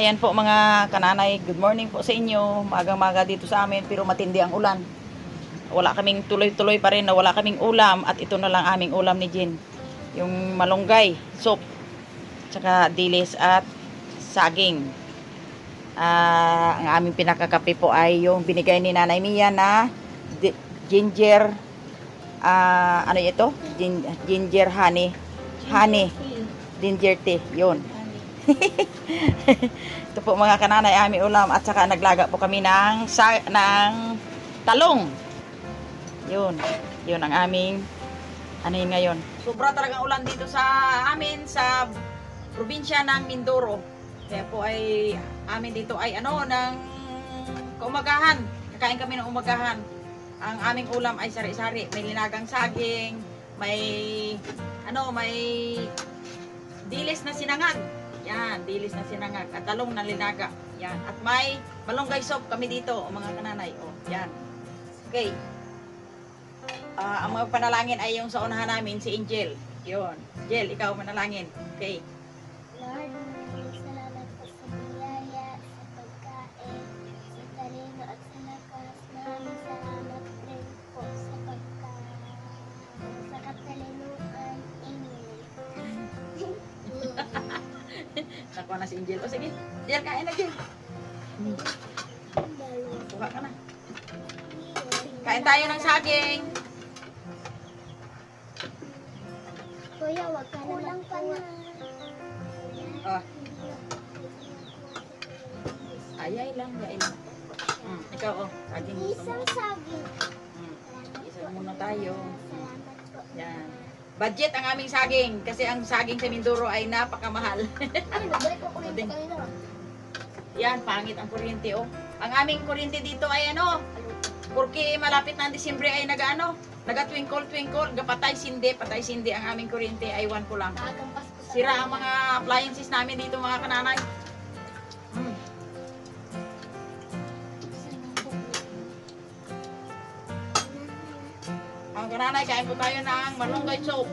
Ayan po mga kananay, good morning po sa inyo. Maagang-maga dito sa amin pero matindi ang ulan. Wala kaming tuloy-tuloy pa rin na wala kaming ulam at ito na lang aming ulam ni Jen. Yung malunggay, soup, tsaka dilis at saging. Ang aming pinakakape po ay yung binigay ni Nanay Mia na ginger, ano ito? Ginger honey. Honey. Ginger tea, yun. Ito po mga kananay aming ulam at saka naglaga po kami ng talong. Yun ang aming ano yun ngayon. Sobra talagang ulan dito sa amin sa probinsya ng Mindoro. Kaya po ay amin dito ay ng kaumagahan. Kakain kami ng umagahan. Ang aming ulam ay sari-sari. May linagang saging, may dilis na sinangag. Yan, dilis na sinangag at talong na linaga. Yan, at may malunggay soup kami dito, mga kananay. Oh, yan. Okay. Ang mga panalangin ay yung sa unahan namin, si Angel. Yun. Angel, ikaw manalangin. Okay. Lord, maraming salamat po sa biyaya, sa pagkain, sa talino at sa lakas. Maraming salamat rin po sa katalinuan. Amen. Nakuha na si Angel. O sige, Angel, kain na, Angel. Kuha ka na. Kain tayo ng saging. Kuya, wag ka na magkuha. Oh. Ayay lang, yay lang. Ikaw, saging. Isang saging. Isa muna tayo. Salamat po. Yan. Budget ang aming saging kasi ang saging sa Mindoro ay napakamahal. Ay, nabalik ko kuryente kanina. Yan, pangit ang kuryente oh. Ang aming kuryente dito ay porque malapit na ang Disyembre ay naga-twinkle, patay sindi ang aming kuryente ay 1 ko lang. Sira ang mga appliances namin dito mga kananay. Ang kananay, kain po tayo ng malunggay soup.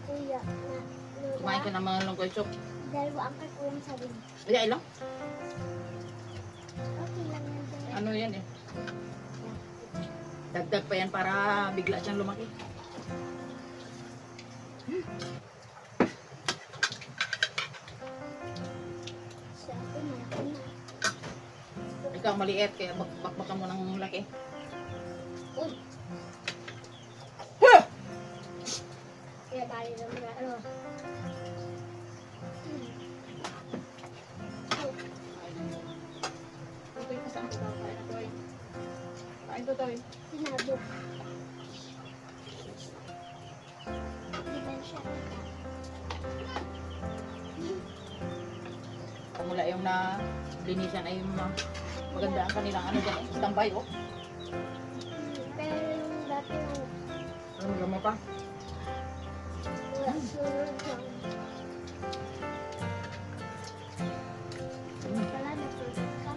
Kuya, Kumain ka ng malunggay soup. dalawa ang kakulang sa rin. Ay lang. Okay lang yan. Ano yan eh. Dagdag pa yan para bigla siyang lumaki. Sa akin, malaki na. Ikaw maliit kaya bakbakan mo ng laki. Uy! Kaya tayo naman Ito'y kasama ko daw. Kain na to'y. Kain to to'y. sinabog. Di ba siya? Mula yung na linisan ay yung maganda ang kanilang dyan eh. Standby oh. Pero yung dati Ano mo pa? wala sunod lang. Wala na sunod ka.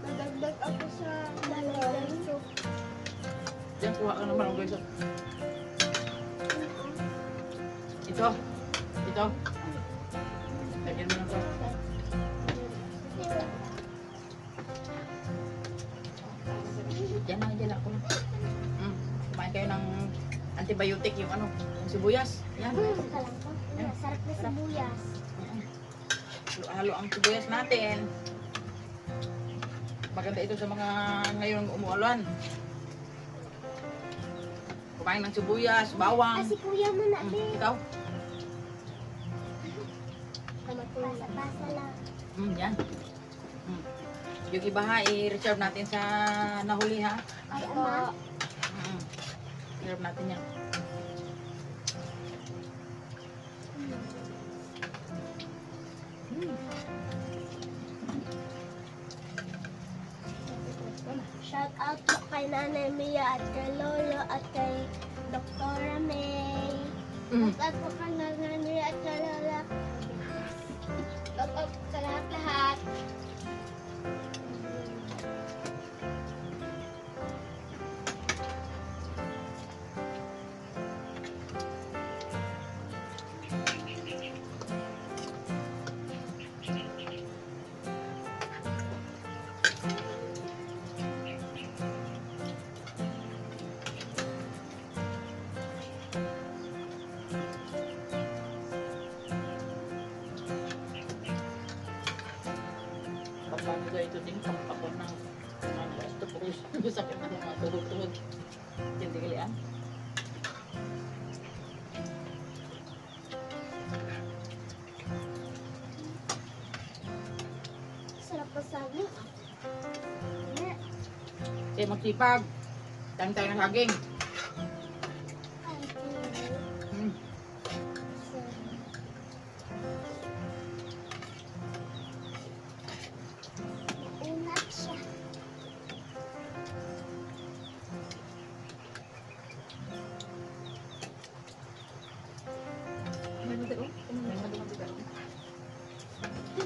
Nadagdag ako sa dalawang soup. Diyan kuha ka naman ang guys. Ito. Lagyan mo na to. Diyan lang ako lang. Kumain kayo ng antibiotic yung yung sibuyas. Yan. Ka lang po. Sarap na sibuyas. Halo ang sibuyas natin. Maganda ito sa mga ngayon umuulan. Kumain ng sibuyas, bawang. Si kuya mo na din. Ikaw? Pasa-pasa lang. Yan. Yung iba ha, i-reserve natin sa nahuli ha. Ay, ama. Reserve natin yan. kay Nanay Mia at kay Lolo at kay Doktora May. At po kay Nanay Mia at kay Lola. At sa lahat-lahat. Paano ga ito din pampakon ng mga ito po sakit ng mga tuhod-tuhod. Hindi kalian. Sarap pa sabi. Eh, magsipag. Dami tayo ng saging. Hmm. Unat siya.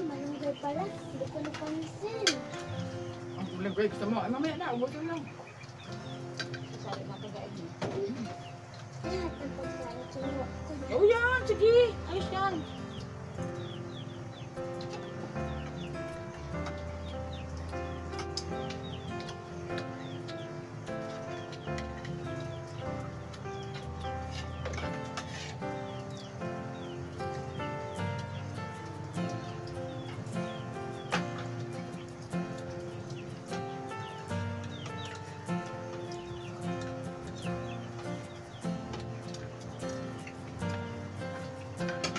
Malunggay pala. Hindi ko napansin. Ang problema ko, gusto mo. Ay, mamaya na, ubos lang. Sabi mo kagain mo. Lahat ng pagkain kinuha ko na. Oh, yan! Sige! Ayos yan!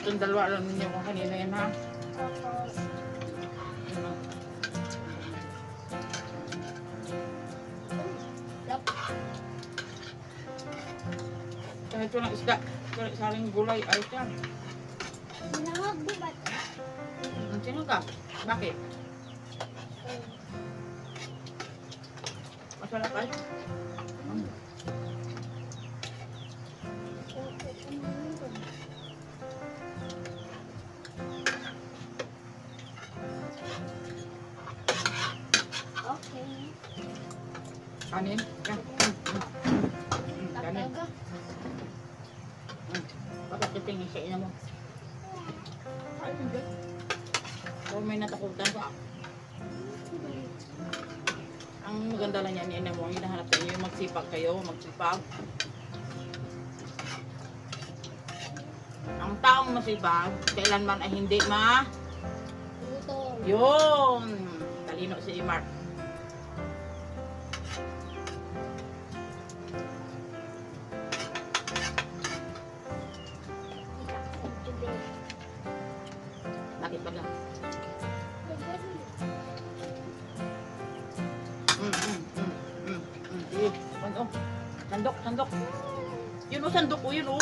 Itong dalawa lang ninyo kung kanina yan, ha? Tapos, Yun, ha? lap. Kahit walang isda, kahit saling gulay, ayos yan. Sinangag di ba? Sino ka? Bakit? Masarap ay? Okay. Kanin? Yan. Kanin. Talaga. Bakit titingin sa ina mo? Ay, hindi. Pero may natakutan ko. Ang maganda lang yan, ina mo, ang hinahanap sa inyo, yung magsipag kayo, magsipag. Ang taong masipag, kailanman ay hindi Gutom. Yun! Talino si Mark. Bakit ba lang? Ano? Sandok, sandok. Yun o, sandok o, yun o.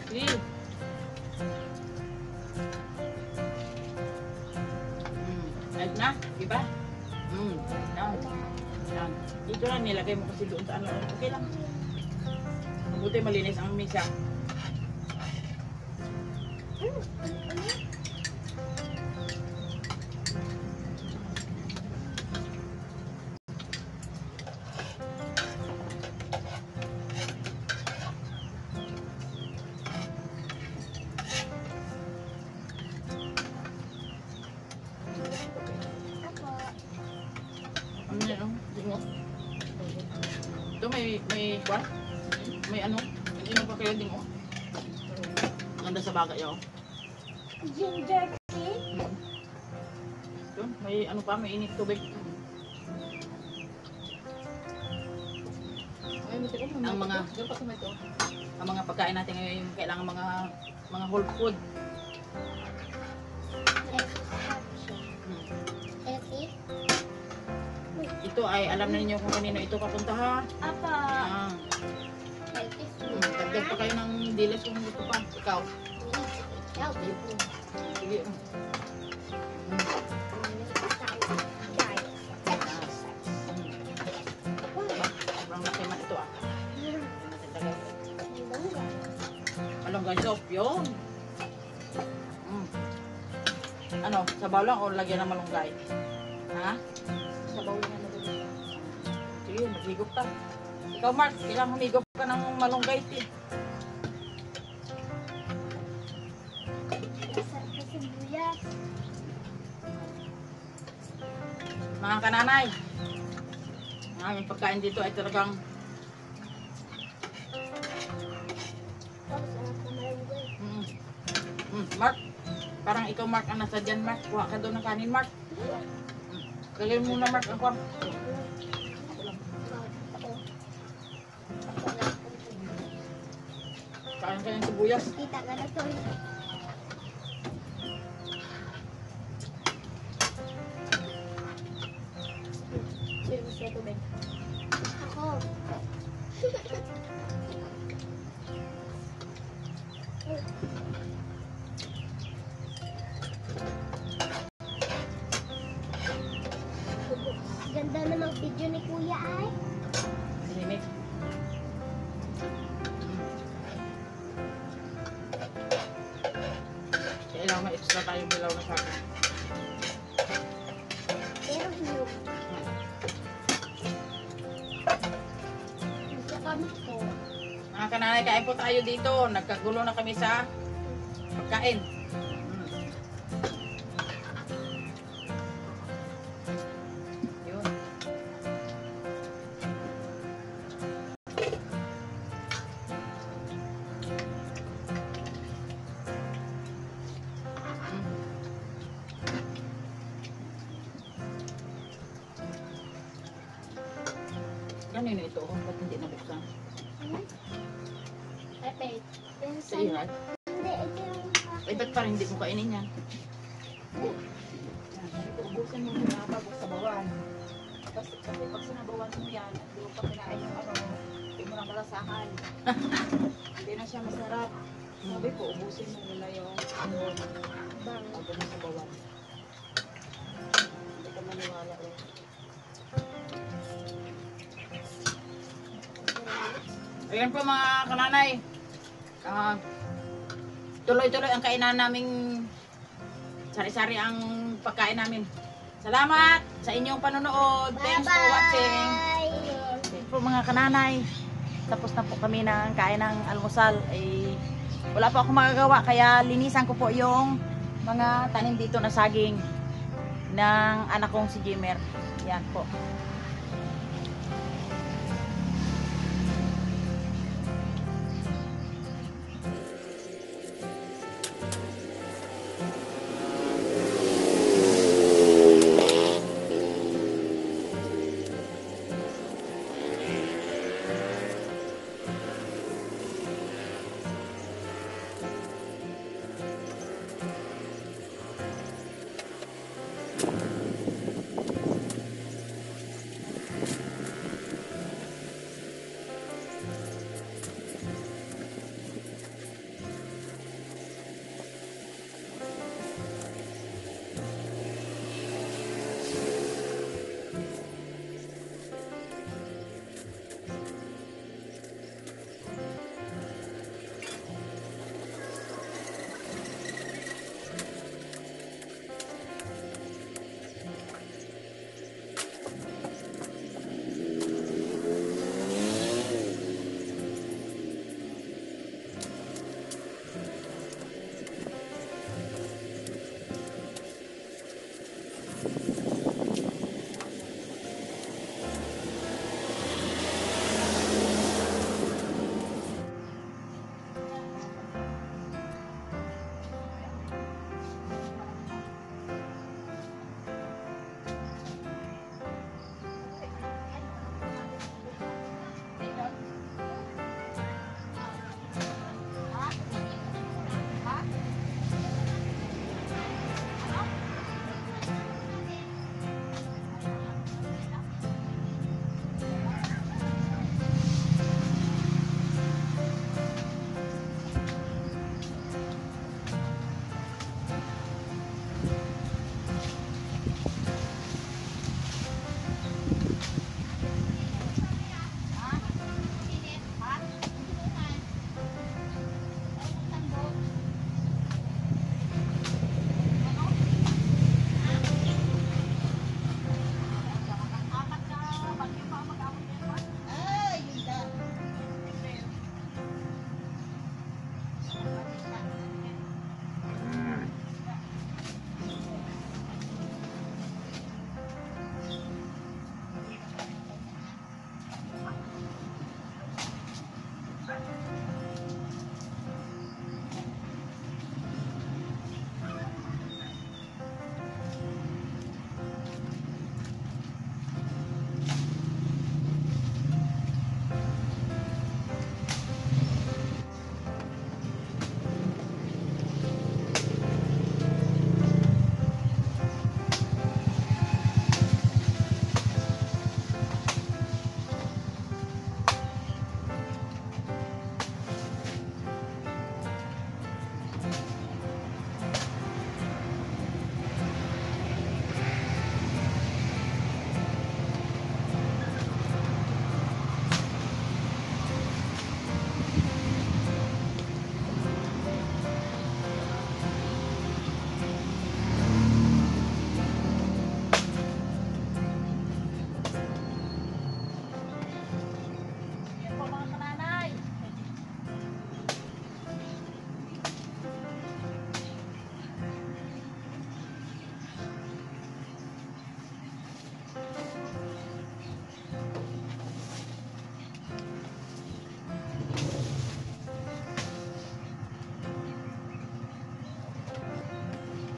Sige. Ayos na, diba? Yan. Yan. Dito lang nilagay mo kasi doon sa ano. Okay lang. Mabuti malinis ang misa. Ano yan, oh? Dingo. Ito may kwan? May ano? Hindi mo pa kayo dingo. Ganda sa bagay, oh. Ginger cake. Ito, may ano pa, may init tubig. Ang mga pagkain natin ngayon, yung kailangan mga whole food. Healthy. Ito ay alam na ninyo kung kanino ito papunta, ha? Apa. Ah, Healthy food. dagdag pa kayo ng dilis kung gusto pa. Ikaw. Healthy food. Sige. Malunggay sauce, yun. Mm. Ano, sabaw lang o lagyan ng malunggay? Ha? Sabaw lang yan. Sige, maghigop ka. Ikaw, Mark, kailangan humigop ka ng malunggay, ti. Sarap sa sibuyas. Mga kananay, ang aming pagkain dito ay talagang Tapos sarap na malunggay. Mark, parang ikaw, Mark, ang nasa dyan, Mark. Kuha ka doon ng kanin, Mark. Gawin mo na, Mark, ang kuha. Kain ka ng sibuyas. Kita ka na to. Sino gusto ito, Ben? Ako. Ganda namang video ni Kuya ay. Tahimik. Kailangan may extra tayong bilaw na saka. Pero hinog. Gusto kami to. Mga kananay, kain po tayo dito. Nagkagulo na kami sa pagkain. Yun. Ganun ito. Ba't hindi nabuksan? Pepe. Yung Sa sa... iyo, right? Hindi, ito yung... Ay, ba't parang hindi mo kainin yan? Ubusin mo muna bago sabawan. Kasi pag sinabawan mo yan, hindi mo pa kinain yung ano, hindi mo na malasahan. Hindi na siya masarap. Sabi ko, ubusin mo muna yung ano, bang, bago mo sabawan. Hindi ka maniwala eh. Ayan po mga kananay. Tuloy-tuloy ang kainan naming sari-sari ang pagkain namin. Salamat sa inyong panonood. Thanks for watching. Ayan po mga kananay. Tapos na po kami ng kain ng almusal. Wala po ako magagawa kaya linisan ko po yung mga tanim dito na saging ng anak kong si Jimmer. Yan po.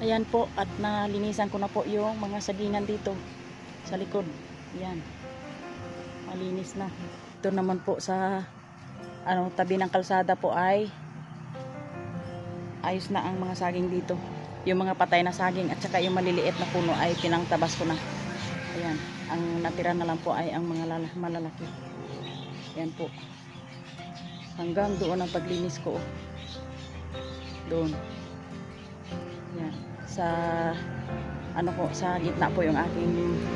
Ayan po, at nalinisan ko na po yung mga sagingan dito sa likod. Ayan. Malinis na. Ito naman po sa tabi ng kalsada po ay ayos na ang mga saging dito. Yung mga patay na saging at saka yung maliliit na puno ay pinangtabas ko na. Ayan. Ang natira na lang po ay ang mga malalaki. Ayan po. Hanggang doon ang paglinis ko. Doon. Ayan. Sa sa gitna po yung aking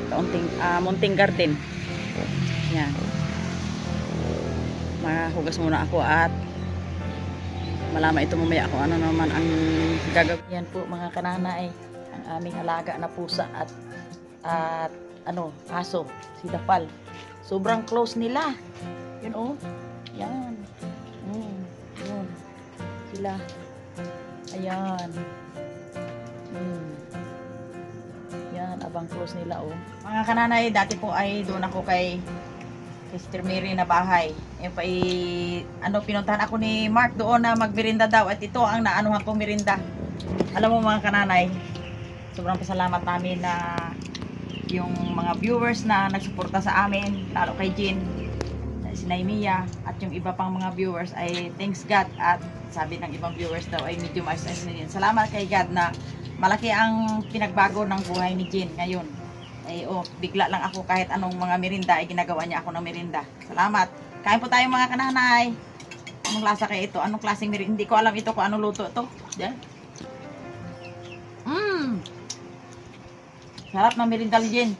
kaunting munting garden. Ayan. Mahugas muna ako at malaman ito mamaya kung ano naman ang gagawin. Yan po mga kananay, ang aming halaga na pusa at aso, si Dapal. Sobrang close nila. Yun oh. Yan. Yun. Sila. Ayan. Yan, abang close nila oh. Mga kananay, dati po ay doon ako kay Sister Mary na bahay. Pinuntahan ako ni Mark doon na magmerinda daw at ito ang naanuhan kong merinda. Alam mo mga kananay, sobrang pasalamat namin na yung mga viewers na nagsuporta sa amin, lalo kay Jean, si Naimia, at yung iba pang mga viewers ay thanks God, at sabi ng ibang viewers daw ay medyo mais-mais na yun. Salamat kay God na malaki ang pinagbago ng buhay ni Jean ngayon. Bigla lang ako kahit anong mga merinda ay ginagawa niya ako ng merinda. Salamat. Kain po tayo mga kananay. Anong lasa kaya ito? Anong klaseng merinda? Hindi ko alam ito kung anong luto ito. Diyan. Sarap ng merinda ni Jen.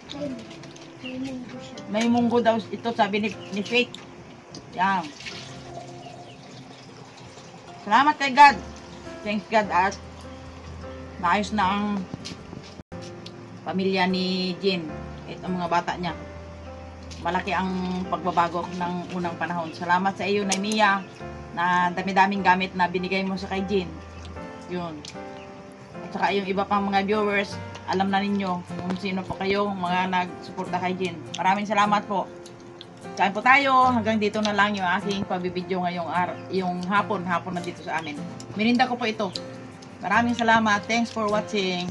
May munggo siya. May munggo daw ito, sabi ni Faith. Yan. Salamat kay God. Thanks God at maayos na ang pamilya ni Jean. Ito ang mga bata niya. Malaki ang pagbabago ng unang panahon. Salamat sa iyo, Naimia, na dami-daming gamit na binigay mo sa kay Jean. Yun. At saka yung iba pang mga viewers, alam na ninyo kung sino po kayo mga nagsuporta kay Jean. Maraming salamat po. Kain po tayo. Hanggang dito na lang yung aking pabibidyo yung hapon na dito sa amin. Merinda ko po ito. Maraming salamat. Thanks for watching.